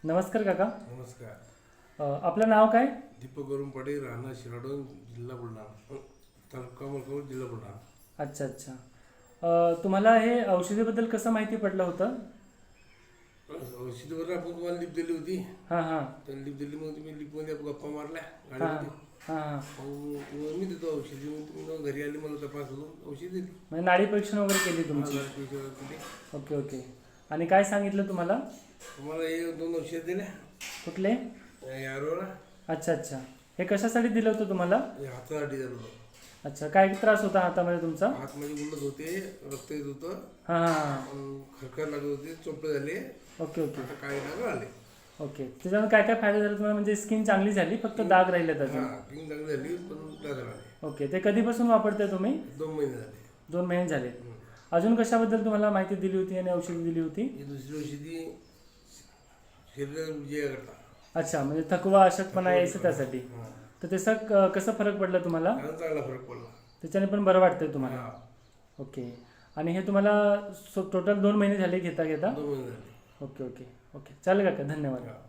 नमस्कार काका. नमस्कार. आपलं नाव काय? दीपक गरुमपाडे, राहणार शिराडोन, जिल्हा बुलढाणा, तालुका मलकापूर, जिल्हा बुलढाणा. अच्छा अच्छा. तुम्हाला हे औषधीबद्दल कसं माहिती पडलं होतं? औषधीवर आपण तुम्हाला लिप दिली होती. हां हां तर लिप दिली मग तुम्ही लिपमध्ये गप्पा मारल्या हां गाडीमध्ये. हां हां. मग मी देतो औषधी. मग तुम्ही मग घरी आली, मला तपास करून औषध दिली. म्हणजे नाडी परीक्षण वगैरे केली तुमची? दिली. Okay okay. आणि काय सांगितलं तुम्हाला? तुम्हाला हे 2 औषध दिले. कुठले? यारोला अच्छा अच्छा. हे कशासाठी दिलं होतं तुम्हाला? हे हातासाठी झालं होतं. अच्छा, काय त्रास होता हातामध्ये तुमचा? हात म्हणजे उलट होते, रक्त येत होतं, हां हां हां. खरखर लागत होते, चोपडे झाले, ओके ओके आता काही डाग आले. ओके. त्याच्यानं काय काय फायदा झाला तुम्हाला? म्हणजे स्किन चांगली झाली, फक्त डाग राहिले त्याचे? हां, किंग चांगली झाली पण डाग आले. ओके. ते कधीपासून वापरताय तुम्ही? 2 महिने झाले. 2 महिने झाले. अजून कशाबद्दल तुम्हाला माहिती दिली होती आणि औषधी दिली होती? ही दुसरी औषधी शरीर विजय करता. अच्छा, म्हणजे थकवा अशक्तपणा यायचं त्यासाठी. हां. तर त्याचा कसं फरक पडला तुम्हाला? त्यानं चांगला फरक पडला. त्याच्याने पण बरं वाटतंय तुम्हाला? हां, ओके. आणि हे तुम्हाला टोटल 2 महिने झाले घेता घेता? 2 महिने झाले. Okay okay okay. चालेल काका, धन्यवाद. हां.